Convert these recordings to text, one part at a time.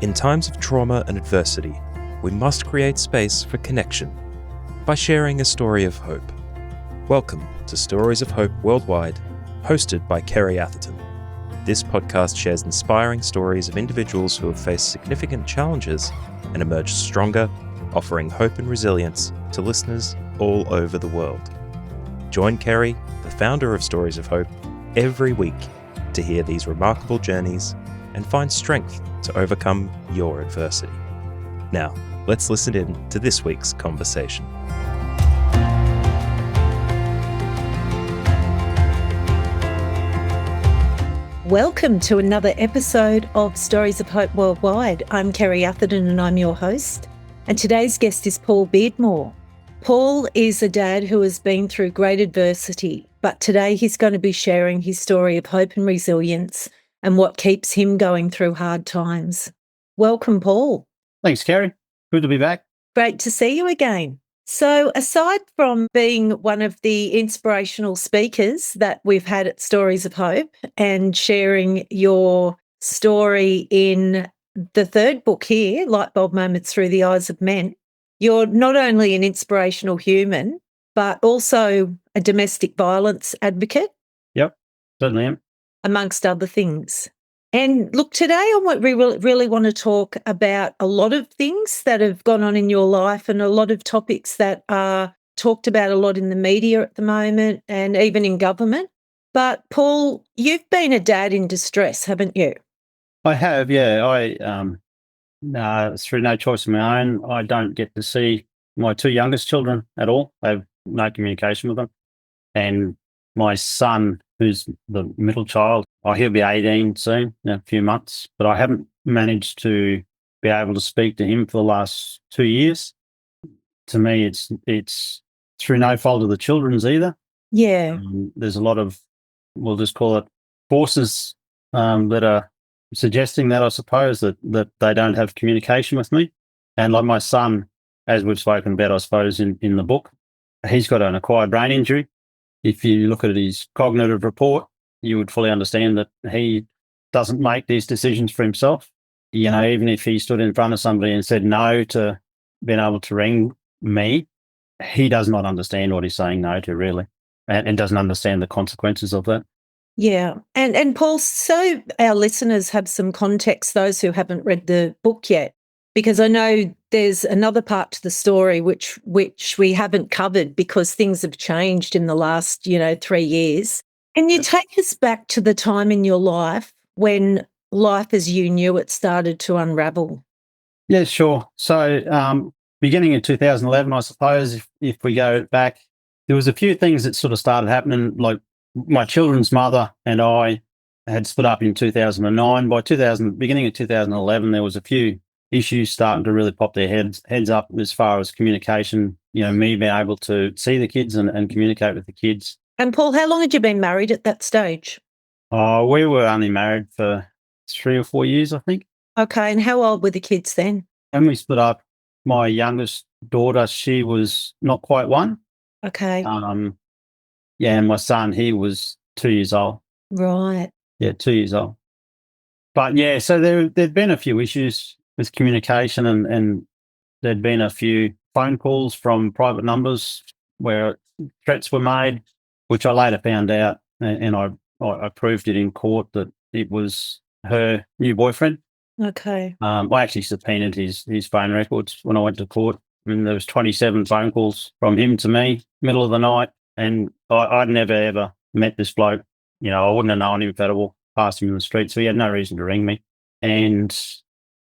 In times of trauma and adversity, we must create space for connection by sharing a story of hope. Welcome to Stories of Hope Worldwide, hosted by Kerry Atherton. This podcast shares inspiring stories of individuals who have faced significant challenges and emerged stronger, offering hope and resilience to listeners all over the world. Join Kerry, the founder of Stories of Hope, every week to hear these remarkable journeys and find strength to overcome your adversity. Now, let's listen in to this week's conversation. Welcome to another episode of Stories of Hope Worldwide. I'm Kerry Atherton and I'm your host. And today's guest is Paul Beardmore. Paul is a dad who has been through great adversity, but today he's going to be sharing his story of hope and resilience and what keeps him going through hard times. Welcome, Paul. Thanks, Kerry. Good to be back. Great to see you again. So aside from being one of the inspirational speakers that we've had at Stories of Hope and sharing your story in the third book here, Lightbulb Moments Through the Eyes of Men, you're not only an inspirational human, but also a domestic violence advocate. Yep, certainly am. Amongst other things. And look, today I really want to talk about a lot of things that have gone on in your life and a lot of topics that are talked about a lot in the media at the moment and even in government. But Paul, you've been a dad in distress, haven't you? I have, yeah. Through no choice of my own, I don't get to see my two youngest children at all. I have no communication with them. And my son, who's the middle child, he'll be 18 soon, in a few months, but I haven't managed to be able to speak to him for the last 2 years. To me, it's through no fault of the children's either. Yeah. There's a lot of, we'll just call it forces that are suggesting that, I suppose, that they don't have communication with me. And like my son, as we've spoken about, I suppose, in the book, he's got an acquired brain injury. If you look at his cognitive report, you would fully understand that he doesn't make these decisions for himself. You know, even if he stood in front of somebody and said no to being able to ring me, he does not understand what he's saying no to, really, and doesn't understand the consequences of that. Yeah. And Paul, so our listeners have some context, those who haven't read the book yet, because I know there's another part to the story which we haven't covered because things have changed in the last, 3 years. Can you take us back to the time in your life when life as you knew it started to unravel? Yeah, sure. So beginning in 2011, I suppose, if we go back, there was a few things that sort of started happening, like my children's mother and I had split up in 2009. By beginning of 2011, there was a few issues starting to really pop their heads up as far as communication, me being able to see the kids and communicate with the kids. And Paul, how long had you been married at that stage? We were only married for 3 or 4 years, I think. Okay, and how old were the kids then? When we split up, my youngest daughter, she was not quite 1. Okay. And my son, he was 2 years old. Right. Yeah, 2 years old. But yeah, so there'd been a few issues with communication and there'd been a few phone calls from private numbers where threats were made, which I later found out, and I proved it in court that it was her new boyfriend. Okay. I actually subpoenaed his phone records when I went to court. I mean, there was 27 phone calls from him to me, middle of the night, and I'd never, ever met this bloke. I wouldn't have known him if I'd walked past him in the street, so he had no reason to ring me. And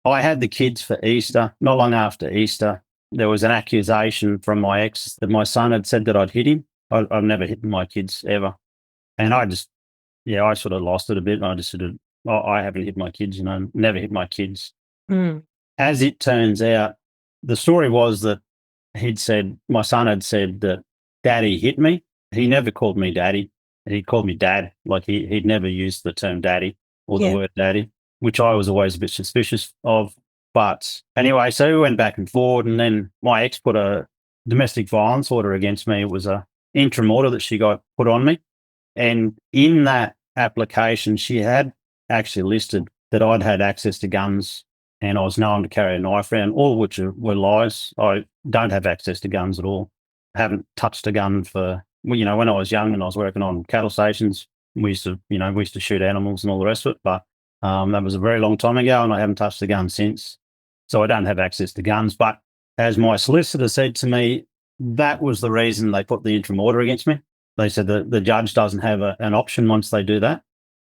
I had the kids for Easter. Not long after Easter, there was an accusation from my ex that my son had said that I'd hit him. I've never hit my kids ever. And I sort of lost it a bit. I just said, I haven't hit my kids, never hit my kids. Mm. As it turns out, the story was that my son had said that Daddy hit me. He never called me Daddy. He called me Dad. Like he'd never used the term Daddy or the word Daddy, which I was always a bit suspicious of. But anyway, so we went back and forward, and then my ex put a domestic violence order against me. It was a interim order that she got put on me. And in that application, she had actually listed that I'd had access to guns and I was known to carry a knife around, all of which were lies. I don't have access to guns at all. I haven't touched a gun for, when I was young and I was working on cattle stations, we used to shoot animals and all the rest of it, but that was a very long time ago, and I haven't touched a gun since. So I don't have access to guns. But as my solicitor said to me, that was the reason they put the interim order against me. They said that the judge doesn't have an option once they do that.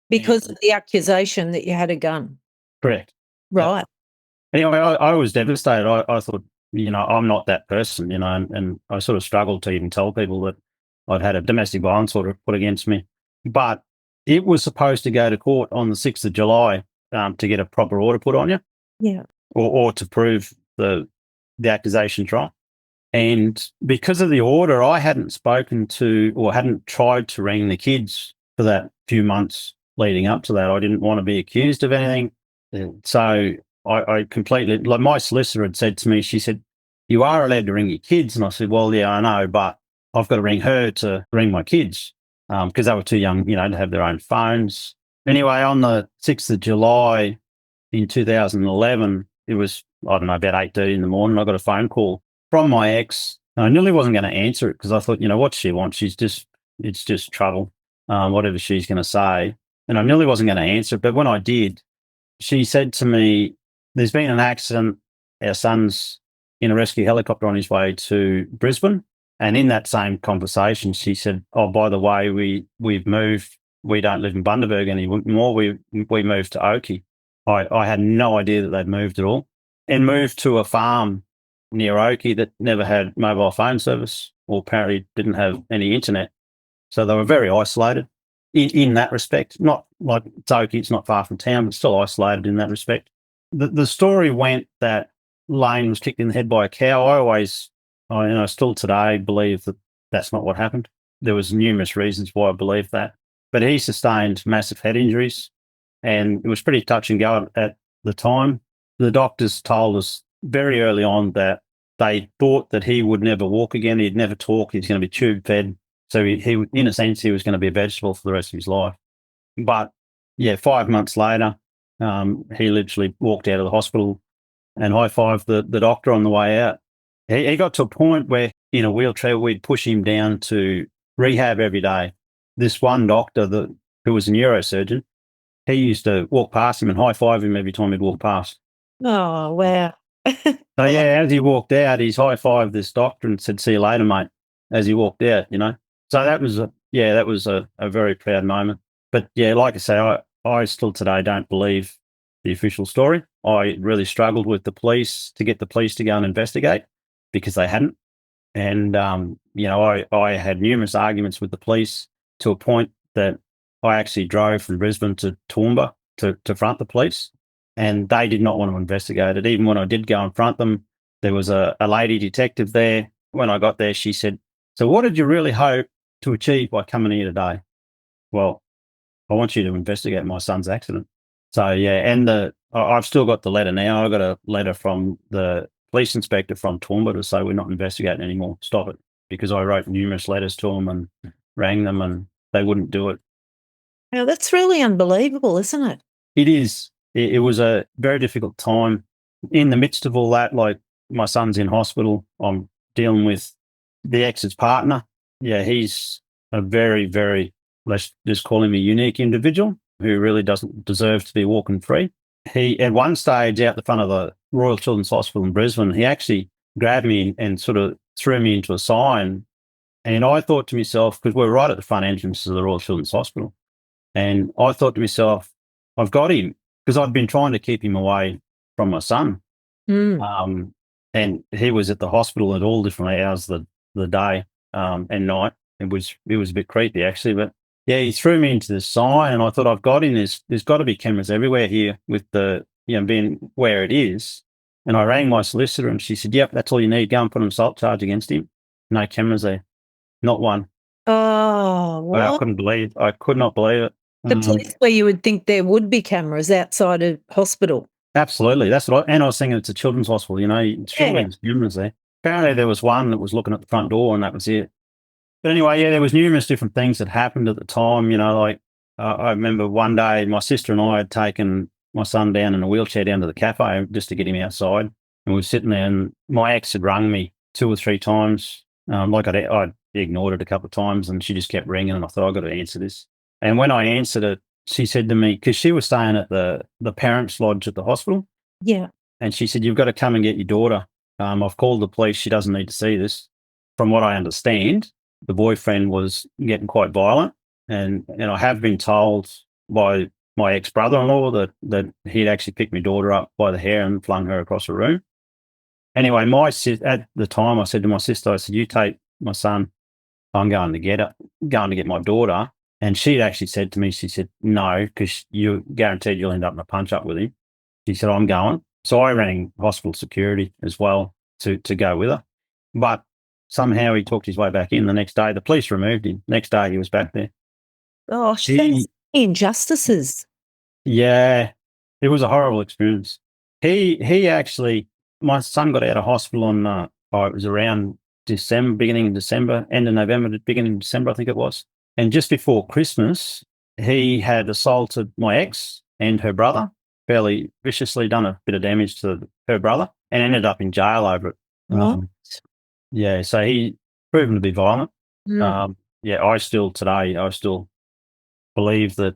Because of the accusation that you had a gun. Correct. Right. Anyway, I was devastated. I thought, I'm not that person, and I sort of struggled to even tell people that I'd had a domestic violence order put against me. But it was supposed to go to court on the 6th of July to get a proper order put on you. Yeah. Or to prove the accusation trial. And because of the order, I hadn't spoken to or hadn't tried to ring the kids for that few months leading up to that. I didn't want to be accused of anything. So I completely, like my solicitor had said to me, she said, "You are allowed to ring your kids." And I said, "Well, yeah, I know, but I've got to ring her to ring my kids because they were too young, to have their own phones." Anyway, on the 6th of July in 2011, it was, I don't know, about 8:30 in the morning, I got a phone call from my ex. I nearly wasn't going to answer it because I thought, what does she want? It's just trouble, whatever she's going to say. And I nearly wasn't going to answer it. But when I did, she said to me, "There's been an accident. Our son's in a rescue helicopter on his way to Brisbane." And in that same conversation, she said, "Oh, by the way, we've moved. We don't live in Bundaberg anymore. We moved to Oakey." I had no idea that they'd moved at all, and moved to a farm near Oakey that never had mobile phone service, or apparently didn't have any internet. So they were very isolated in that respect. Not like it's Oakey, it's not far from town, but still isolated in that respect. The story went that Lane was kicked in the head by a cow. I still today believe that that's not what happened. There was numerous reasons why I believe that, but he sustained massive head injuries, and it was pretty touch and go at the time. The doctors told us very early on that they thought that he would never walk again. He'd never talk. He's going to be tube fed. So he in a sense, he was going to be a vegetable for the rest of his life. But yeah, 5 months later, he literally walked out of the hospital and high-fived the doctor on the way out. He got to a point where in a wheelchair, we'd push him down to rehab every day. This one doctor who was a neurosurgeon, he used to walk past him and high-five him every time he'd walk past. Oh, wow. So yeah, as he walked out, he's high-fived this doctor and said, "See you later, mate," as he walked out, So that was a very proud moment. But yeah, like I say, I still today don't believe the official story. I really struggled with the police to get the police to go and investigate because they hadn't. And, I had numerous arguments with the police to a point that I actually drove from Brisbane to Toowoomba to front the police, and they did not want to investigate it. Even when I did go and front them, there was a lady detective there. When I got there, she said, "So what did you really hope to achieve by coming here today?" "Well, I want you to investigate my son's accident." So yeah, and I've still got the letter now. I got a letter from the police inspector from Toowoomba to say we're not investigating anymore. Stop it, because I wrote numerous letters to them and rang them, and they wouldn't do it. Now, that's really unbelievable, isn't it? It is. It was a very difficult time. In the midst of all that, like my son's in hospital, I'm dealing with the ex's partner. Yeah, he's a very, very, let's just call him a unique individual who really doesn't deserve to be walking free. He, at one stage out the front of the Royal Children's Hospital in Brisbane, he actually grabbed me and sort of threw me into a sign. And I thought to myself, because we're right at the front entrance of the Royal Children's Hospital, and I thought to myself, I've got him, because I'd been trying to keep him away from my son. Mm. And he was at the hospital at all different hours of the day and night. It was a bit creepy, actually. But yeah, he threw me into the sign, and I thought, I've got him. There's got to be cameras everywhere here with the, being where it is. And I rang my solicitor, and she said, "Yep, that's all you need. Go and put an assault charge against him." No cameras there. Not one. Oh, what? I could not believe it. The place where you would think there would be cameras outside a hospital. Absolutely. That's what and I was thinking it's a children's hospital, surely there's cameras there. Apparently there was one that was looking at the front door, and that was it. But anyway, yeah, there was numerous different things that happened at the time, like I remember one day my sister and I had taken my son down in a wheelchair down to the cafe just to get him outside. And we were sitting there, and my ex had rung me 2 or 3 times. I'd ignored it a couple of times, and she just kept ringing, and I thought, I've got to answer this. And when I answered it, she said to me, because she was staying at the parents' lodge at the hospital. Yeah. And she said, you've got to come and get your daughter. I've called the police. She doesn't need to see this. From what I understand, the boyfriend was getting quite violent. And I have been told by my ex-brother-in-law that he'd actually picked my daughter up by the hair and flung her across the room. Anyway, at the time, I said to my sister, I said, you take my son. I'm going to get my daughter. And she'd actually said to me, she said, no, because you're guaranteed you'll end up in a punch-up with him. She said, I'm going. So I rang hospital security as well to go with her. But somehow he talked his way back in the next day. The police removed him. Next day he was back there. Gosh, that's injustices. Yeah, it was a horrible experience. He actually, my son got out of hospital on, it was around December, beginning of December, end of November, beginning of December, I think it was. And just before Christmas, he had assaulted my ex and her brother, fairly viciously, done a bit of damage to her brother, and ended up in jail over it. Yeah, so he proven to be violent. I still believe that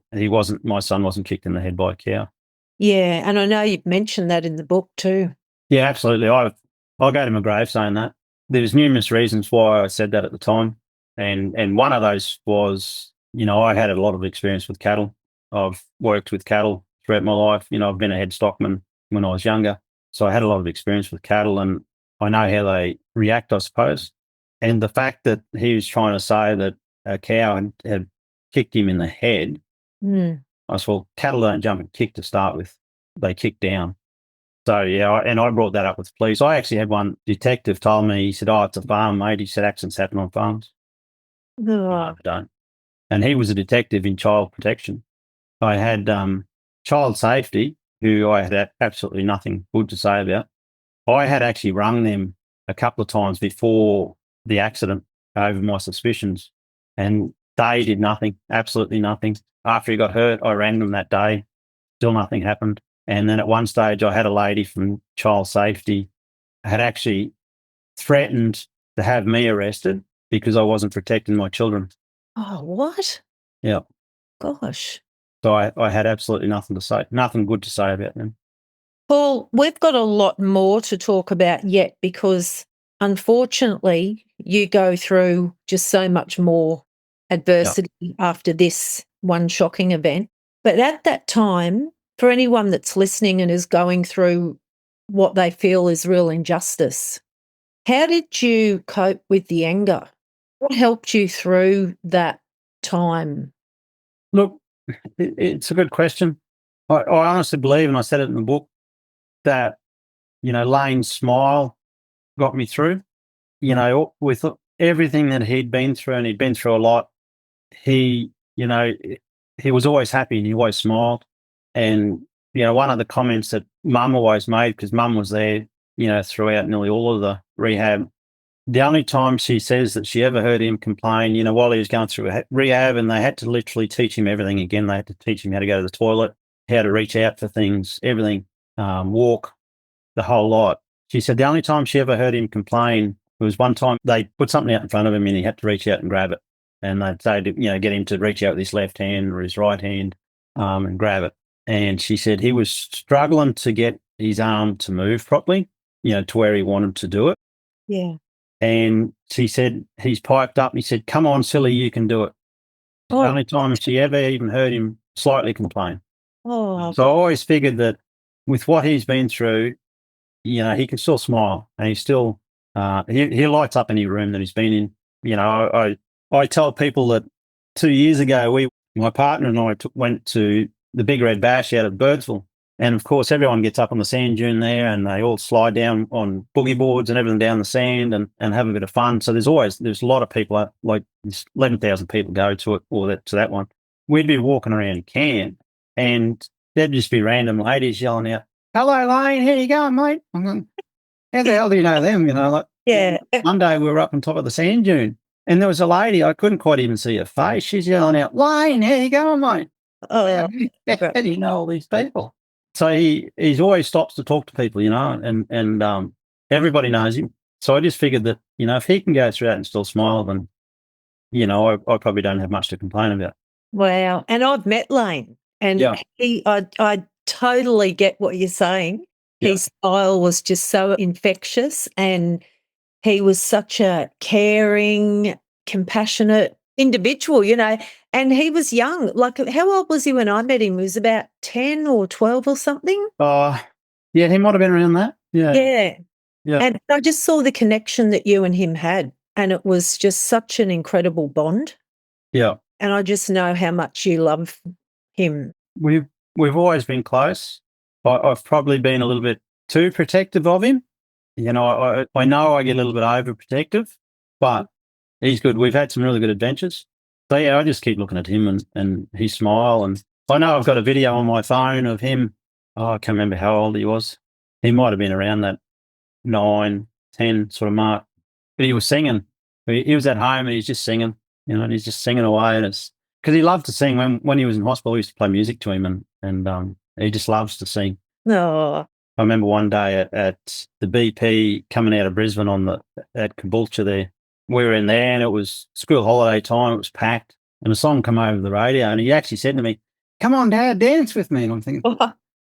my son wasn't kicked in the head by a cow. Yeah, and I know you've mentioned that in the book too. Yeah, absolutely. I'll go to my grave saying that. There's numerous reasons why I said that at the time. And one of those was, I had a lot of experience with cattle. I've worked with cattle throughout my life. I've been a head stockman when I was younger. So I had a lot of experience with cattle, and I know how they react, I suppose. And the fact that he was trying to say that a cow had kicked him in the head, I said, well, cattle don't jump and kick to start with. They kick down. So, yeah, I brought that up with the police. I actually had one detective told me, he said, it's a farm, mate. He said, accidents happen on farms. No, don't. And he was a detective in child protection. I had child safety, who I had absolutely nothing good to say about. I had actually rung them a couple of times before the accident over my suspicions, and they did nothing, absolutely nothing. After he got hurt, I rang them that day. Still nothing happened. And then at one stage, I had a lady from child safety had actually threatened to have me arrested because I wasn't protecting my children. Oh, what? Yeah. Gosh. So I had absolutely nothing to say, nothing good to say about them. Paul, we've got a lot more to talk about yet because, unfortunately, you go through just so much more adversity after this one shocking event. But at that time, for anyone that's listening and is going through what they feel is real injustice, how did you cope with the anger? What helped you through that time? Look, it's a good question. I honestly believe, and I said it in the book, that, Lane's smile got me through. With everything that he'd been through, and he'd been through a lot, he was always happy and he always smiled. And, one of the comments that Mum always made, because Mum was there, throughout nearly all of the rehab, the only time she says that she ever heard him complain, while he was going through rehab, and they had to literally teach him everything again. They had to teach him how to go to the toilet, how to reach out for things, everything, walk, the whole lot. She said the only time she ever heard him complain was one time they put something out in front of him and he had to reach out and grab it. And they'd say, get him to reach out with his left hand or his right hand and grab it. And she said he was struggling to get his arm to move properly, to where he wanted to do it. Yeah. And she said, he's piped up. He said, come on, silly, you can do it. Oh. The only time she ever even heard him slightly complain. Oh. So I always figured that with what he's been through, he can still smile, and he's still, he lights up any room that he's been in. I tell people that 2 years ago, my partner and I went to the Big Red Bash out of Birdsville. And of course, everyone gets up on the sand dune there, and they all slide down on boogie boards and everything down the sand and have a bit of fun. So there's a lot of people, like 11,000 people go to it, or to that one. We'd be walking around camp, and there'd just be random ladies yelling out, "Hello, Lane, how you going, mate?" I'm going, how the hell do you know them? Yeah. One day we were up on top of the sand dune, and there was a lady, I couldn't quite even see her face. She's yelling out, "Lane, how you going, mate?" Oh, yeah. How do you know all these people? So he's always stops to talk to people, and everybody knows him. So I just figured that, if he can go through that and still smile, then, I probably don't have much to complain about. Wow. And I've met Lane, and Yeah. I totally get what you're saying. Yeah. His style was just so infectious, and he was such a caring, compassionate individual, and he was young. Like, how old was he when I met him? He was about 10 or 12 or something. Yeah, he might have been around that. Yeah. Yeah. Yeah. And I just saw the connection that you and him had, and it was just such an incredible bond. Yeah. And I just know how much you love him. We've always been close. I've probably been a little bit too protective of him. I know I get a little bit overprotective, but he's good. We've had some really good adventures. So yeah, I just keep looking at him and his smile. And I know I've got a video on my phone of him. I can't remember how old he was. He might have been around that 9, 10 sort of mark. But he was singing. He was at home and he's just singing, and he's just singing away. And it's because he loved to sing. When he was in hospital, we used to play music to him, and he just loves to sing. Oh. I remember one day at the BP coming out of Brisbane at Caboolture there. We were in there and it was school holiday time. It was packed, and a song came over the radio, and he actually said to me, "Come on, Dad, dance with me." And I'm thinking,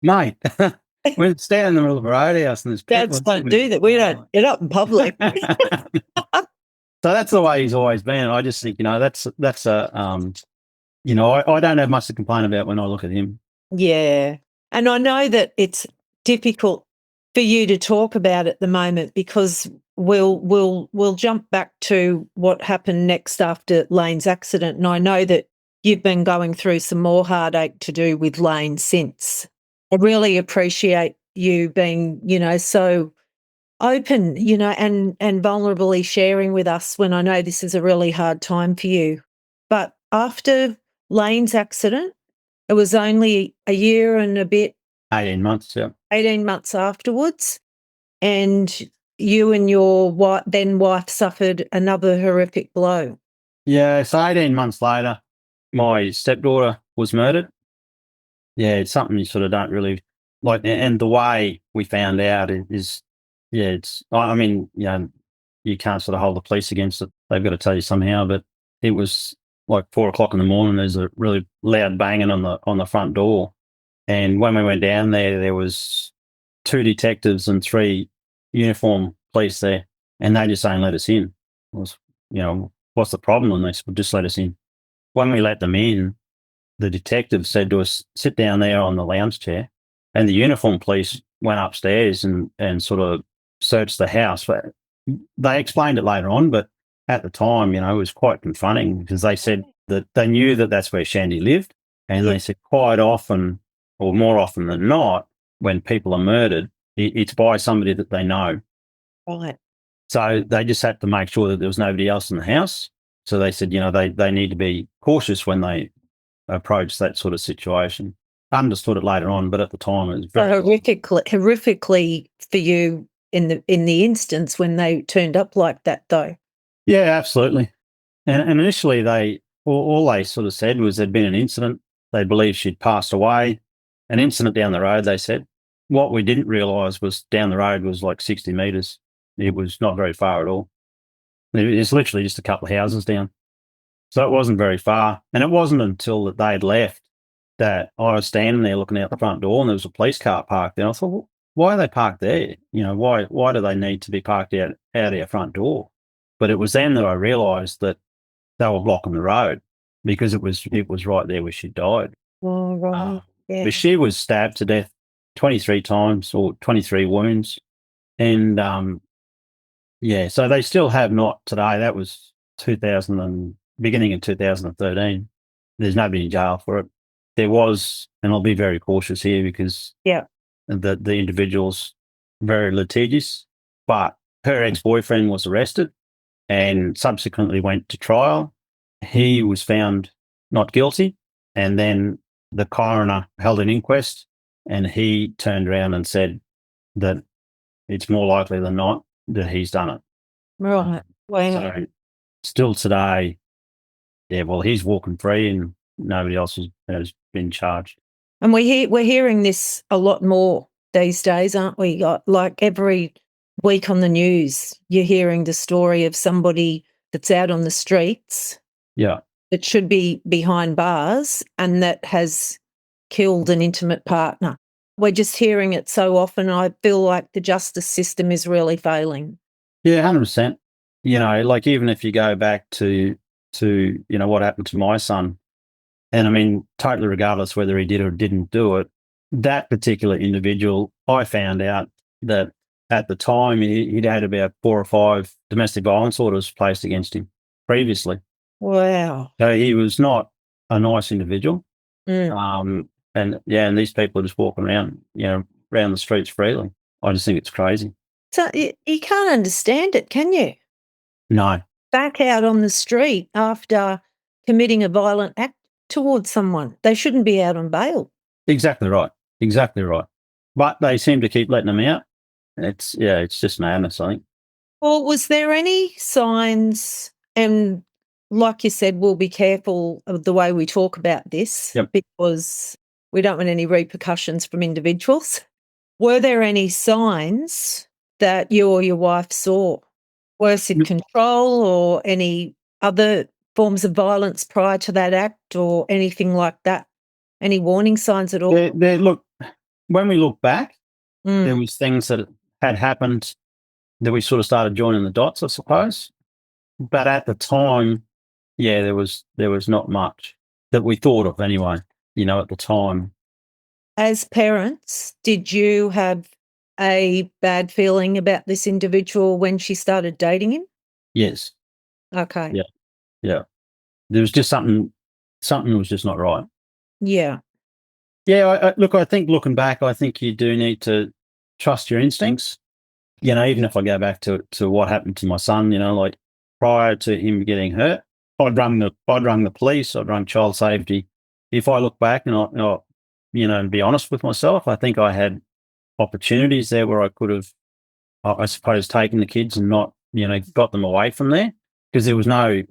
mate, we're standing in the middle of a road house and there's Dads don't do that. We don't get up in public. So that's the way he's always been. And I just think, that's a, I don't have much to complain about when I look at him. Yeah. And I know that it's difficult for you to talk about at the moment, because we'll jump back to what happened next after Lane's accident. And I know that you've been going through some more heartache to do with Lane since. I really appreciate you being, so open, and vulnerably sharing with us when I know this is a really hard time for you. But after Lane's accident, it was only a year and a bit. 18 months, yeah. 18 months afterwards. And you and your then wife suffered another horrific blow. Yeah, so 18 months later, my stepdaughter was murdered. Yeah, it's something you sort of don't really like. And the way we found out is I mean, you can't sort of hold the police against it. They've got to tell you somehow. But it was like 4 o'clock in the morning. There's a really loud banging on the front door. And when we went down there, there was 2 detectives and 3 uniformed police there. And they just saying, "Let us in." I was, "What's the problem?" And they said, "Well, just let us in." When we let them in, the detective said to us, "Sit down there on the lounge chair." And the uniform police went upstairs and sort of searched the house. But they explained it later on, but at the time, it was quite confronting, because they said that they knew that that's where Shandy lived. And they said quite often, or more often than not, when people are murdered, it's by somebody that they know. Right. So they just had to make sure that there was nobody else in the house. So they said, they need to be cautious when they approach that sort of situation. Understood it later on, but at the time it was very horrifically for you in the instance when they turned up like that, though. Yeah, absolutely. And initially all they sort of said was there'd been an incident. They believed she'd passed away. An incident down the road, they said. What we didn't realise was down the road was like 60 metres. It was not very far at all. It's literally just a couple of houses down. So it wasn't very far. And it wasn't until that they'd left that I was standing there looking out the front door, and there was a police car parked there. I thought, well, why are they parked there? Why do they need to be parked out our front door? But it was then that I realised that they were blocking the road, because it was right there where she died. Oh, right. Yeah. But she was stabbed to death 23 times, or 23 wounds. And so they still have not today. That was beginning in 2013. There's nobody in jail for it. There was, and I'll be very cautious here because the individual's very litigious, but her ex-boyfriend was arrested and subsequently went to trial. He was found not guilty, and then the coroner held an inquest, and he turned around and said that it's more likely than not that he's done it. Right. Wow. So still today, he's walking free and nobody else has been charged. And we're hearing this a lot more these days, aren't we? Like every week on the news, you're hearing the story of somebody that's out on the streets Yeah. that should be behind bars and that has killed an intimate partner. We're just hearing it so often. I feel like the justice system is really failing. Yeah, 100%. Like even if you go back to what happened to my son, and I mean, totally regardless whether he did or didn't do it, that particular individual, I found out that at the time he'd had about 4 or 5 domestic violence orders placed against him previously. Wow. So he was not a nice individual. Mm. And these people are just walking around, around the streets freely. I just think it's crazy. So you can't understand it, can you? No, Back out on the street after committing a violent act towards someone. They shouldn't be out on bail. exactly right. Exactly right. But they seem to keep letting them out. It's just madness, I think. Well, was there any signs, and like you said, we'll be careful of the way we talk about this Yep. because we don't want any repercussions from individuals. Were there any signs that you or your wife saw? Coercive control or any other forms of violence prior to that act or anything like that? Any warning signs at all? Look, when we look back, Mm. there was things that had happened that we sort of started joining the dots, I suppose. But at the time, there was not much that we thought of anyway, at the time. As parents, did you have a bad feeling about this individual when she started dating him? Yes. Okay. Yeah. Yeah. There was just something was just not right. Yeah. Yeah, I think looking back, I think you do need to trust your instincts. Even if I go back to what happened to my son, like prior to him getting hurt, I'd rung the police, I'd rung child safety. If I look back and be honest with myself, I think I had opportunities there where I could have, I suppose, taken the kids and not, got them away from there because there was no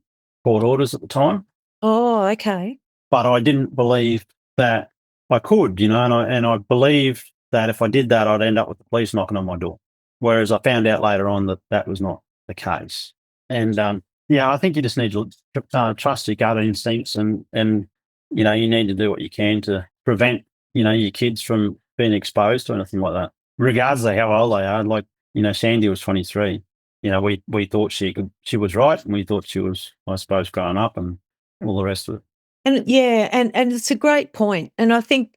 court orders at the time. Oh, okay. But I didn't believe that I could, and I believed that if I did that, I'd end up with the police knocking on my door. Whereas I found out later on that that was not the case. And I think you just need to trust your gut instincts, and you need to do what you can to prevent your kids from being exposed to anything like that, regardless of how old they are. Like Sandy was 23. We thought she was right, and we thought she was, I suppose, growing up and all the rest of it. And yeah, and it's a great point. And I think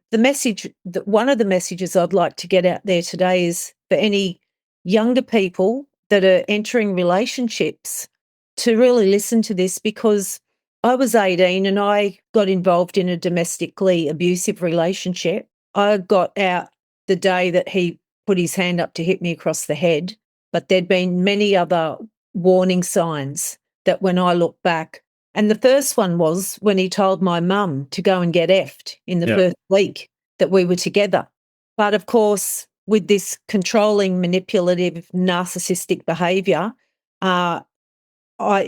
one of the messages I'd like to get out there today is for any younger people that are entering relationships to really listen to this, because I was 18 and I got involved in a domestically abusive relationship. I got out the day that he put his hand up to hit me across the head, but there'd been many other warning signs that when I look back. And the first one was when he told my mum to go and get effed in the first week that we were together. But of course, with this controlling, manipulative, narcissistic behaviour,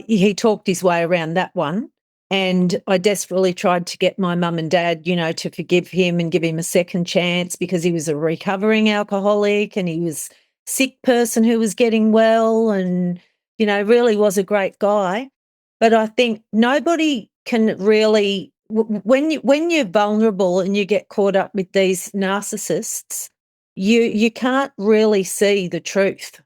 he talked his way around that one. And I desperately tried to get my mum and dad, to forgive him and give him a second chance because he was a recovering alcoholic and he was a sick person who was getting well and, really was a great guy. But I think nobody can really, when you're vulnerable and you get caught up with these narcissists, you can't really see the truth.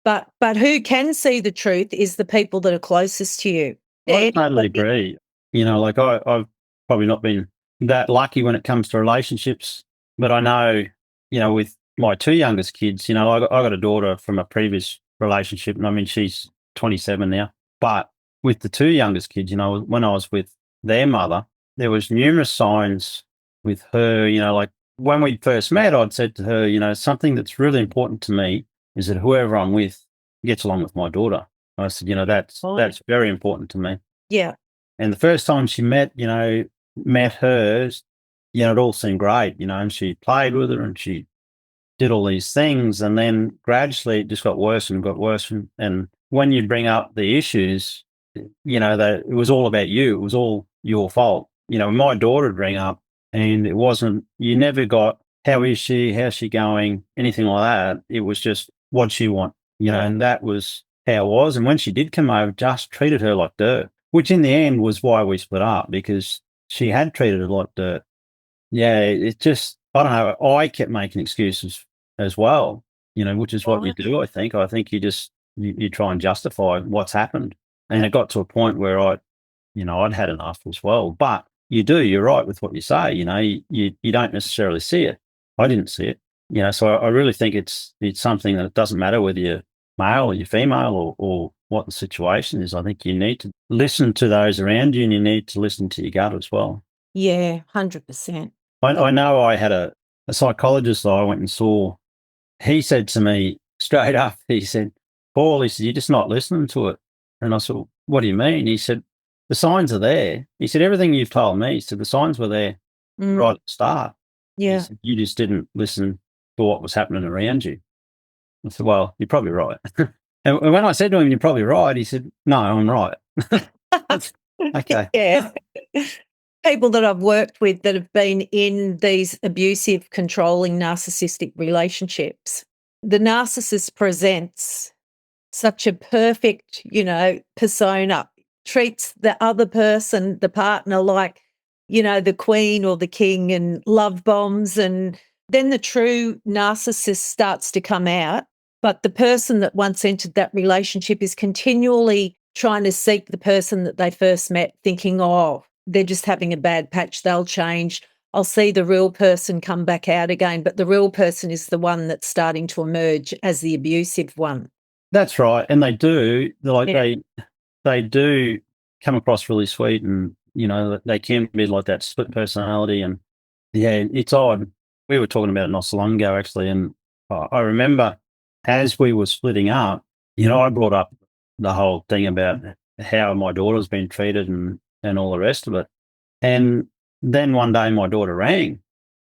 But who can see the truth is the people that are closest to you. I totally agree. Like I've probably not been that lucky when it comes to relationships, but I know, with my 2 youngest kids, I got a daughter from a previous relationship, and I mean, she's 27 now. But with the 2 youngest kids, when I was with their mother, there was numerous signs with her, like when we first met, I'd said to her, something that's really important to me is that whoever I'm with gets along with my daughter. I said, that's very important to me. Yeah. And the first time she met her, it all seemed great, and she played with her and she did all these things. And then gradually it just got worse and got worse. And when you bring up the issues, that it was all about you. It was all your fault. My daughter would bring up, And it wasn't, you never got, how is she? How's she going? Anything like that. It was just, what'd she want? And that was how it was. And when she did come over, just treated her like dirt, which in the end was why we split up, because she had treated her like dirt. Yeah, it just, I don't know. I kept making excuses as well, which is what you do, I think. I think you try and justify what's happened. And it got to a point where I'd had enough as well. But you're right with what you say, you don't necessarily see it. I didn't see it, so I really think it's something that it doesn't matter whether you're male or you're female or what the situation is. I think you need to listen to those around you and you need to listen to your gut as well. Yeah, 100%. I know I had a psychologist that I went and saw. He said to me straight up, he said, Paul, he said, you're just not listening to it. And I said, what do you mean? He said, the signs are there. He said, everything you've told me, he said, the signs were there right at the start. Yeah. He said, you just didn't listen to what was happening around you. I said, well, you're probably right. And when I said to him, you're probably right, he said, no, I'm right. Okay. Yeah. People that I've worked with that have been in these abusive, controlling, narcissistic relationships, the narcissist presents such a perfect, persona, treats the other person, the partner, like, the queen or the king, and love bombs. And then the true narcissist starts to come out. But the person that once entered that relationship is continually trying to seek the person that they first met, thinking, oh, they're just having a bad patch, they'll change. I'll see the real person come back out again. But the real person is the one that's starting to emerge as the abusive one. That's right. And they do, they do come across really sweet, and, they can be like that split personality. And yeah, it's odd. We were talking about it not so long ago, actually. And I remember as we were splitting up, I brought up the whole thing about how my daughter's been treated and all the rest of it. And then one day my daughter rang.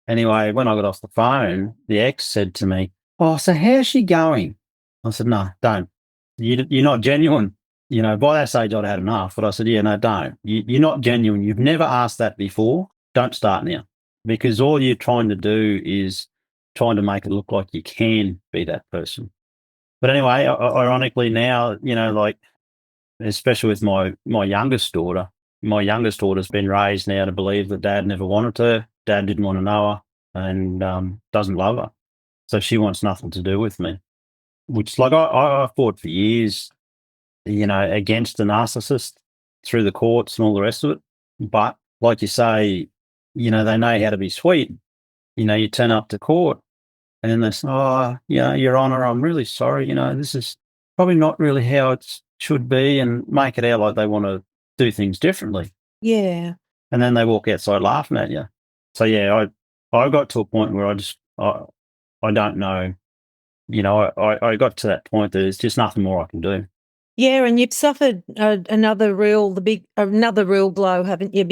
Anyway, when I got off the phone, the ex said to me, oh, so how's she going? I said, no, don't. You're not genuine. By that stage I'd had enough, but I said, yeah, no, don't. You're not genuine. You've never asked that before. Don't start now, because all you're trying to do is trying to make it look like you can be that person. But anyway, ironically now, like, especially with my youngest daughter's been raised now to believe that dad never wanted her, dad didn't want to know her, and doesn't love her. So she wants nothing to do with me, which, like, I fought for years, against the narcissist through the courts and all the rest of it. But like you say, they know how to be sweet. You turn up to court and then they say, oh, Your Honour, I'm really sorry. This is probably not really how it should be, and make it out like they want to do things differently. Yeah. And then they walk outside laughing at you. So, yeah, I got to a point where I don't know. I got to that point that there's just nothing more I can do. Yeah, and you've suffered another real blow, haven't you?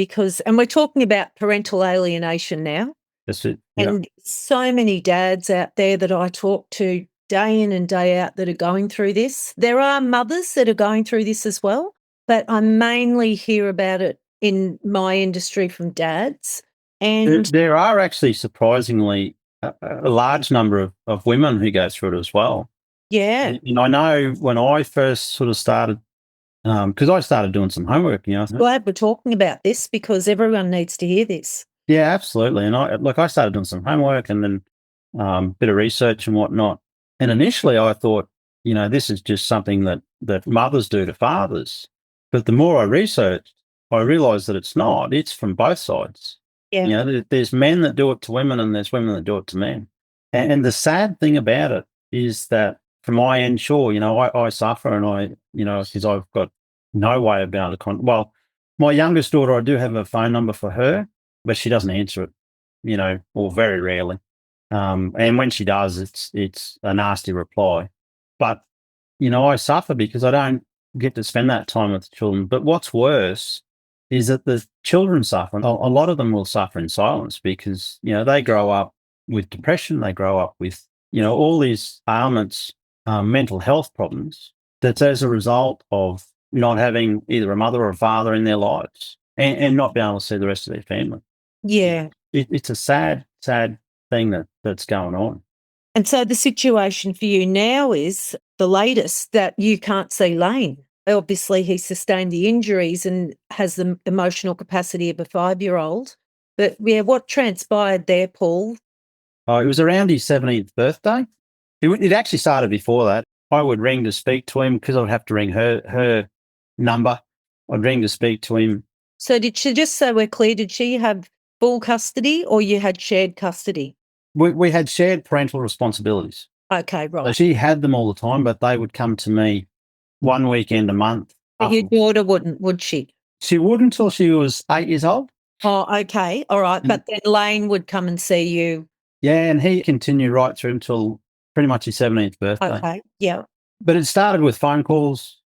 And we're talking about parental alienation now. That's it. Yeah. And so many dads out there that I talk to day in and day out that are going through this. There are mothers that are going through this as well, but I mainly hear about it in my industry from dads. And there are actually surprisingly a large number of women who go through it as well. Yeah. And I know when I first sort of started, because I started doing some homework, Glad we're talking about this because everyone needs to hear this. Yeah, absolutely. And I started doing some homework and then bit of research and whatnot. And initially I thought, this is just something that mothers do to fathers. But the more I researched, I realised that it's not. It's from both sides. Yeah. There's men that do it to women and there's women that do it to men. And the sad thing about it is that from my end, sure, I suffer, and because I've got no way of being able to well, my youngest daughter, I do have a phone number for her, but she doesn't answer it, or very rarely. And when she does, it's a nasty reply. But, I suffer because I don't get to spend that time with the children. But what's worse is that the children suffer. A lot of them will suffer in silence because, they grow up with depression. They grow up with, all these ailments, mental health problems that's as a result of not having either a mother or a father in their lives and not being able to see the rest of their family. Yeah. it's a sad thing that's going on. And so the situation for you now is the latest that you can't see Lane. Obviously, he sustained the injuries and has the emotional capacity of a 5-year-old. But yeah, what transpired there, Paul? Oh, it was around his 17th birthday. It actually started before that. I would ring to speak to him because I would have to ring her number. I'd ring to speak to him. So did she, just so we're clear, did she have full custody or you had shared custody? We had shared parental responsibilities. Okay, right. So she had them all the time, but they would come to me one weekend a month. But your daughter wouldn't, would she? She wouldn't until she was 8 years old. Oh, okay. All right. But then Lane would come and see you. Yeah, and he continued right through until pretty much his 17th birthday. Okay, yeah. But it started with phone calls.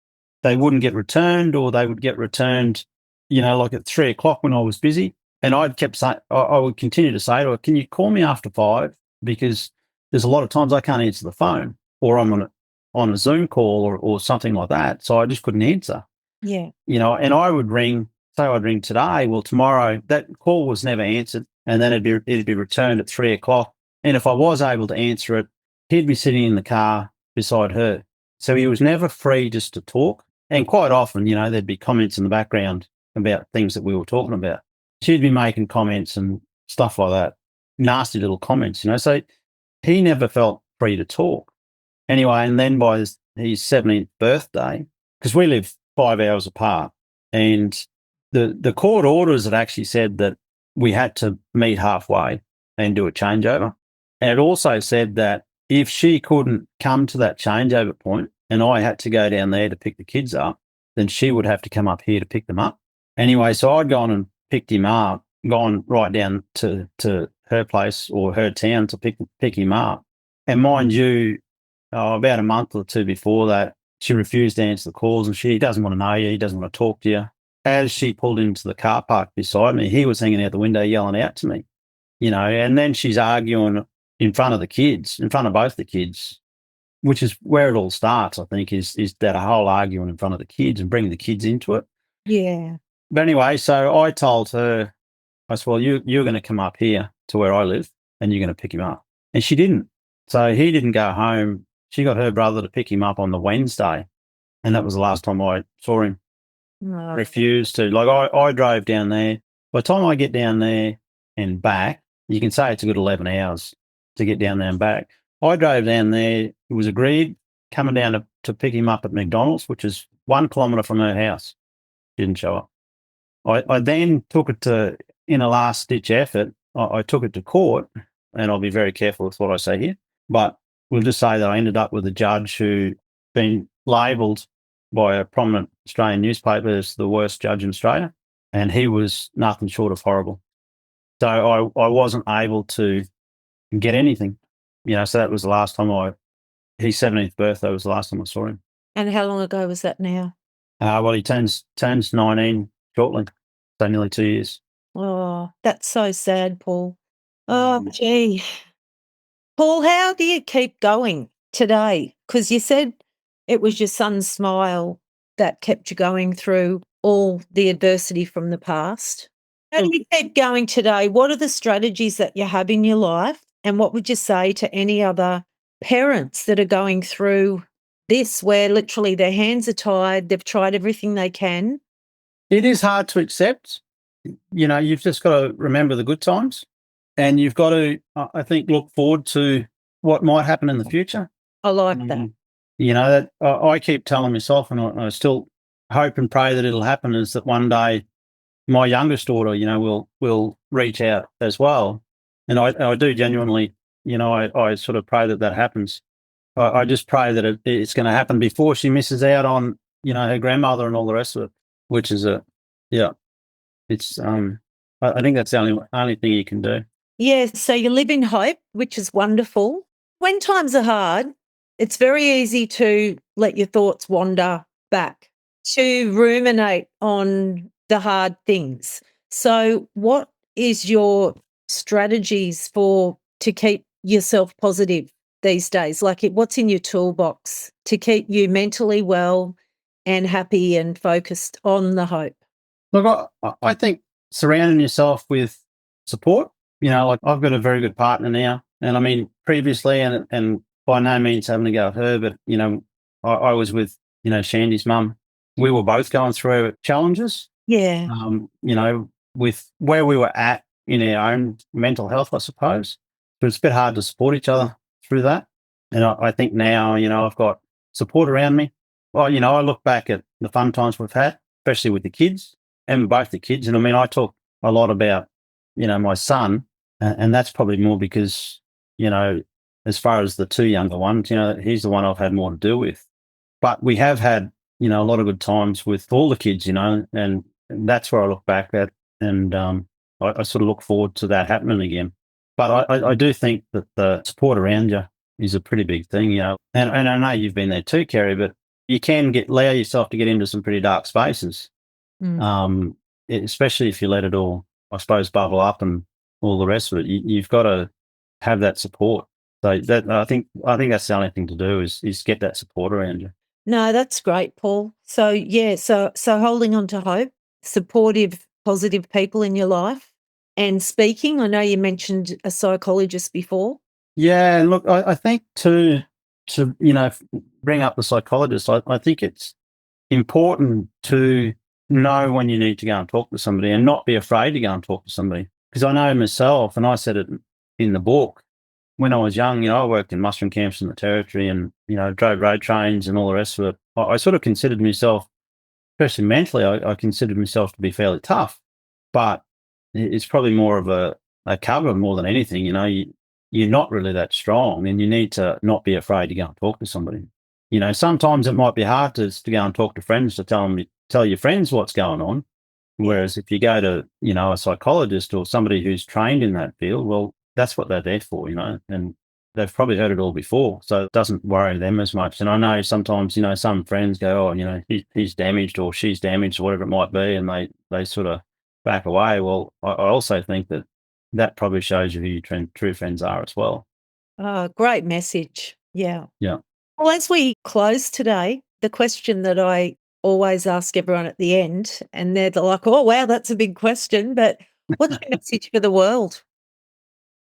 They wouldn't get returned, or they would get returned, like at 3 o'clock when I was busy. And I'd kept saying, I would continue to say to her, can you call me after 5? Because there's a lot of times I can't answer the phone, or I'm on a Zoom call or something like that. So I just couldn't answer. Yeah. And I would ring, say I'd ring today. Well, tomorrow that call was never answered, and then it'd be returned at 3 o'clock. And if I was able to answer it, he'd be sitting in the car beside her. So he was never free just to talk. And quite often, there'd be comments in the background about things that we were talking about. She'd be making comments and stuff like that, nasty little comments, So he never felt free to talk. Anyway, and then by his 17th birthday, because we live 5 hours apart, and the court orders had actually said that we had to meet halfway and do a changeover. And it also said that if she couldn't come to that changeover point and I had to go down there to pick the kids up, then she would have to come up here to pick them up. Anyway, so I'd gone and picked him up, gone right down to her place or her town to pick him up. And mind you, about a month or two before that, she refused to answer the calls, and he doesn't want to know you, he doesn't want to talk to you. As she pulled into the car park beside me, he was hanging out the window yelling out to me, and then she's arguing in front of the kids, in front of both the kids, which is where it all starts, I think, is that whole arguing in front of the kids and bringing the kids into it. Yeah. But anyway, so I told her, I said, well, you're going to come up here to where I live and you're going to pick him up. And she didn't. So he didn't go home. She got her brother to pick him up on the Wednesday. And that was the last time I saw him. No. Refused to. Like I drove down there. By the time I get down there and back, you can say it's a good 11 hours to get down there and back. I drove down there. It was agreed coming down to pick him up at McDonald's, which is 1 kilometre from her house. Didn't show up. I then took it to, in a last-ditch effort, I took it to court, and I'll be very careful with what I say here, but we'll just say that I ended up with a judge who been labelled by a prominent Australian newspaper as the worst judge in Australia, and he was nothing short of horrible. So I wasn't able to get anything, so that was the last time his 17th birthday was the last time I saw him. And how long ago was that now? Well, he turns 19 shortly, so nearly 2 years. Oh, that's so sad, Paul. Oh, gee. Paul, how do you keep going today? Because you said it was your son's smile that kept you going through all the adversity from the past. How do you keep going today? What are the strategies that you have in your life? And what would you say to any other parents that are going through this, where literally their hands are tied, they've tried everything they can? It is hard to accept. You've just got to remember the good times, and you've got to, I think, look forward to what might happen in the future. I like that. That I keep telling myself, and I still hope and pray that it'll happen, is that one day my youngest daughter, will reach out as well. And I do genuinely, I sort of pray that happens. I just pray that it's going to happen before she misses out on, her grandmother and all the rest of it, which is it's, I think that's the only thing you can do. Yeah, so you live in hope, which is wonderful. When times are hard, it's very easy to let your thoughts wander back, to ruminate on the hard things. So what is your strategies to keep yourself positive these days? Like, what's in your toolbox to keep you mentally well and happy and focused on the hope? Look, I think surrounding yourself with support, like I've got a very good partner now. And I mean, previously, and by no means having to go at her, but, I was with, Shandy's mum. We were both going through challenges, Yeah. with where we were at in our own mental health, I suppose. But it's a bit hard to support each other through that. And I think now, I've got support around me. Well, I look back at the fun times we've had, especially with the kids and both the kids. And I mean, I talk a lot about, my son, and that's probably more because, as far as the two younger ones, he's the one I've had more to do with. But we have had, a lot of good times with all the kids, and that's where I look back at. And I sort of look forward to that happening again. But I do think that the support around you is a pretty big thing, And I know you've been there too, Kerry, but you can allow yourself to get into some pretty dark spaces, especially if you let it all, I suppose, bubble up and all the rest of it. You've got to have that support. So that I think that's the only thing to do is get that support around you. No, that's great, Paul. So yeah, so holding on to hope, supportive, positive people in your life, and speaking. I know you mentioned a psychologist before. Yeah, and look, I think to bring up the psychologist, I think it's important to know when you need to go and talk to somebody and not be afraid to go and talk to somebody. Because I know myself, and I said it in the book, when I was young, I worked in mushroom camps in the Territory and, drove road trains and all the rest of it. I sort of considered myself, especially mentally, I considered myself to be fairly tough. But it's probably more of a cover more than anything. You're not really that strong, and you need to not be afraid to go and talk to somebody. Sometimes it might be hard to go and talk to friends to tell your friends what's going on. Whereas if you go to, a psychologist or somebody who's trained in that field, well, that's what they're there for, and they've probably heard it all before. So it doesn't worry them as much. And I know sometimes, some friends go, oh, he's damaged or she's damaged or whatever it might be. And they sort of back away. Well, I also think that probably shows you who your true friends are as well. Oh, great message. Yeah. Yeah. Well, as we close today, the question that I always ask everyone at the end, and they're like, oh, wow, that's a big question, but what's your message for the world?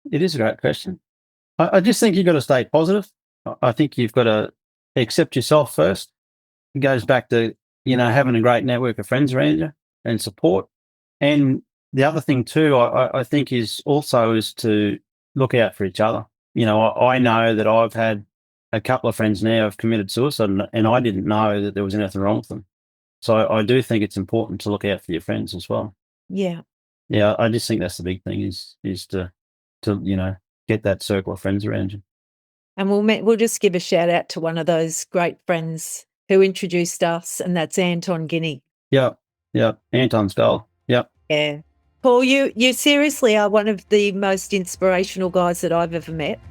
It is a great question. I just think you've got to stay positive. I think you've got to accept yourself first. It goes back to, having a great network of friends around you and support. And the other thing too, I think is to look out for each other. I know that I've had a couple of friends now have committed suicide, and I didn't know that there was anything wrong with them. So I do think it's important to look out for your friends as well. Yeah. Yeah, I just think that's the big thing is to get that circle of friends around you. And we'll just give a shout out to one of those great friends who introduced us, and that's Anton Guinea. Yeah, Anton's goal. Yeah. Yeah. Paul, you seriously are one of the most inspirational guys that I've ever met.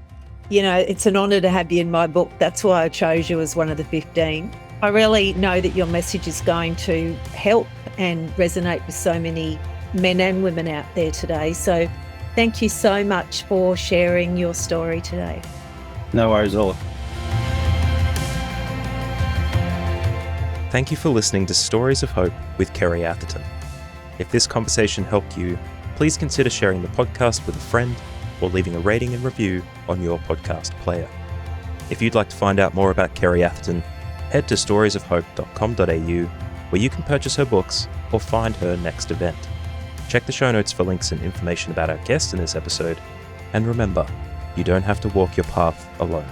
It's an honour to have you in my book. That's why I chose you as one of the 15. I really know that your message is going to help and resonate with so many men and women out there today. So thank you so much for sharing your story today. No worries at all. Thank you for listening to Stories of Hope with Kerry Atherton. If this conversation helped you, please consider sharing the podcast with a friend or leaving a rating and review on your podcast player. If you'd like to find out more about Kerry Atherton, head to storiesofhope.com.au, where you can purchase her books or find her next event. Check the show notes for links and information about our guest in this episode, and remember, you don't have to walk your path alone.